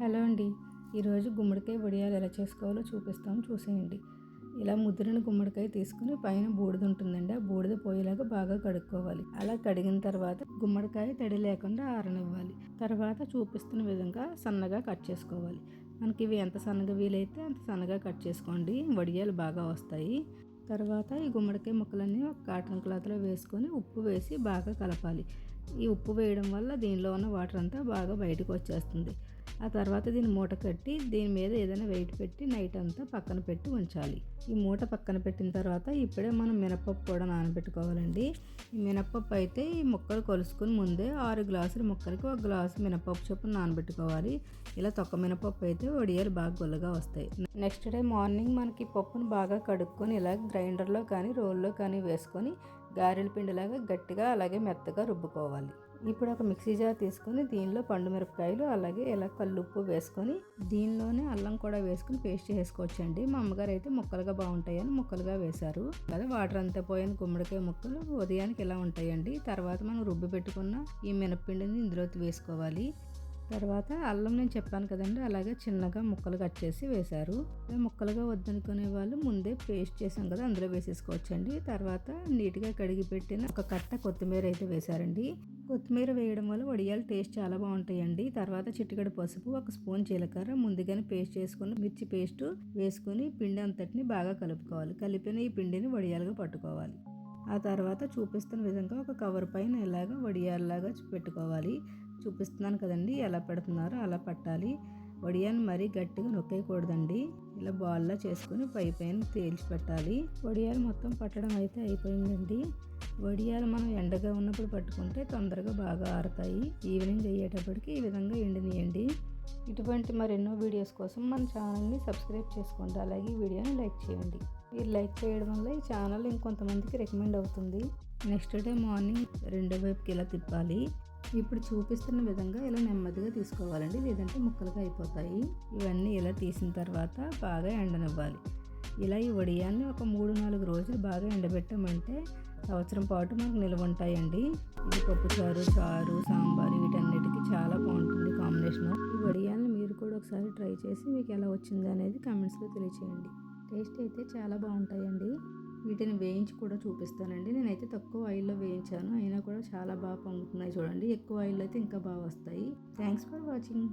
Hello అండి. ఈరోజు గుమ్మడికాయ వడియాలు ఎలా చేసుకోవాలో చూపిస్తాము, చూసేయండి. ఇలా ముదిరిన గుమ్మడికాయ తీసుకుని పైన బూడిద ఉంటుందండి, ఆ బూడిద పోయేలాగా బాగా కడుక్కోవాలి. అలా కడిగిన తర్వాత గుమ్మడికాయ తడి లేకుండా ఆరనివ్వాలి. తర్వాత చూపిస్తున్న విధంగా సన్నగా కట్ చేసుకోవాలి. మనకి ఇవి ఎంత సన్నగా వీలైతే అంత సన్నగా కట్ చేసుకోండి, వడియాలు బాగా వస్తాయి. తర్వాత ఈ గుమ్మడికాయ ముక్కలన్నీ ఒక కాటన్ క్లాత్లో వేసుకొని ఉప్పు వేసి బాగా కలపాలి. ఈ ఉప్పు వేయడం వల్ల దీనిలో ఉన్న వాటర్ అంతా బాగా బయటకు వచ్చేస్తుంది. ఆ తర్వాత దీన్ని మూట కట్టి దీని మీద ఏదైనా వెయిట్ పెట్టి నైట్ అంతా పక్కన పెట్టి ఉంచాలి. ఈ మూట పక్కన పెట్టిన తర్వాత ఇప్పుడే మనం మినపప్పు కూడా నానబెట్టుకోవాలండి. ఈ మినపప్పు అయితే ఈ ముక్కలు కొలుసుకుని ముందే 6 గ్లాసుల ముక్కలకి 1 గ్లాసు మినపప్పు చొప్పున నానబెట్టుకోవాలి. ఇలా తొక్క మినపప్పు అయితే వడియాలు బాగా గుల్లగా వస్తాయి. నెక్స్ట్ డే మార్నింగ్ మనకి పప్పును బాగా కడుక్కొని ఇలా గ్రైండర్లో కానీ రోల్లో కానీ వేసుకొని గారెల పిండిలాగా గట్టిగా అలాగే మెత్తగా రుబ్బుకోవాలి. ఇప్పుడు ఒక మిక్సీ జార్ తీసుకొని దీనిలో పండు మిరపకాయలు అలాగే ఇలా కల్లుప్పు వేసుకొని దీనిలోనే అల్లం కూడా వేసుకుని పేస్ట్ చేసుకోవచ్చండి. మా అమ్మగారు అయితే ముక్కలుగా బాగుంటాయని ముక్కలుగా వేశారు. అదే వాటర్ అంతా పోయిన గుమ్మడికాయ ముక్కలు ఉదయానికి ఇలా ఉంటాయండి. తర్వాత మనం రుబ్బి పెట్టుకున్న ఈ మినప్పిండిని ఇందులోకి వేసుకోవాలి. తర్వాత అల్లం నేను చెప్పాను కదండి, అలాగే చిన్నగా ముక్కలు కట్ చేసి వేశారు. ముక్కలుగా వద్దనుకునే వాళ్ళు ముందే పేస్ట్ చేసాం కదా, అందులో వేసేసుకోవచ్చండి. తర్వాత నీట్గా కడిగి పెట్టిన ఒక కట్ట కొత్తిమీర అయితే వేశారండి. కొత్తిమీర వేయడం వల్ల వడియాలు టేస్ట్ చాలా బాగుంటాయండి. తర్వాత చిటికెడు పసుపు, 1 స్పూన్ జీలకర్ర, ముందుగానే పేస్ట్ చేసుకుని మిర్చి పేస్ట్ వేసుకుని పిండి అంతటిని బాగా కలుపుకోవాలి. కలిపిన ఈ పిండిని వడియాలుగా పట్టుకోవాలి. ఆ తర్వాత చూపిస్తున్న విధంగా ఒక కవర్ పైన ఇలాగ వడియాల్లాగా పెట్టుకోవాలి. చూపిస్తున్నాను కదండి, ఎలా పెడుతున్నారో అలా పట్టాలి. వడియాన్ని మరీ గట్టిగా నొక్కేయకూడదండి. ఇలా బాల్లా చేసుకుని పైన తేల్చి పెట్టాలి. వడియాలు మొత్తం పట్టడం అయితే అయిపోయిందండి. వడియాలు మనం ఎండగా ఉన్నప్పుడు పట్టుకుంటే తొందరగా బాగా ఆరుతాయి. ఈవినింగ్ అయ్యేటప్పటికి ఈ విధంగా ఎండినియండి. ఇటువంటి మరెన్నో వీడియోస్ కోసం మన ఛానల్ని సబ్స్క్రైబ్ చేసుకోండి. అలాగే ఈ వీడియోని లైక్ చేయండి. మీరు లైక్ చేయడం వల్ల ఈ ఛానల్ ఇంకొంతమందికి రికమెండ్ అవుతుంది. నెక్స్ట్ డే మార్నింగ్ రెండో వైపుకి ఇలా తిప్పాలి. ఇప్పుడు చూపిస్తున్న విధంగా ఇలా నెమ్మదిగా తీసుకోవాలండి, లేదంటే ముక్కలుగా అయిపోతాయి. ఇవన్నీ ఇలా తీసిన తర్వాత బాగా ఎండనివ్వాలి. ఇలా ఈ వడియాన్ని ఒక 3-4 రోజులు బాగా ఎండబెట్టామంటే సంవత్సరం పాటు మనకు నిల్వ ఉంటాయండి. ఇది పప్పుచారు, చారు, సాంబారు వీటన్నిటికీ చాలా బాగుంటుంది కాంబినేషన్. ఈ వడియాన్ని మీరు కూడా ఒకసారి ట్రై చేసి మీకు ఎలా వచ్చింది అనేది కామెంట్స్లో తెలియచేయండి. టేస్ట్ అయితే చాలా బాగుంటాయండి. వీటిని వేయించి కూడా చూపిస్తానండి. నేనైతే తక్కువ ఆయిల్లో వేయించాను, అయినా కూడా చాలా బాగా పొంగుతున్నాయి చూడండి. ఎక్కువ ఆయిల్ అయితే ఇంకా బాగా వస్తాయి. Thanks for watching.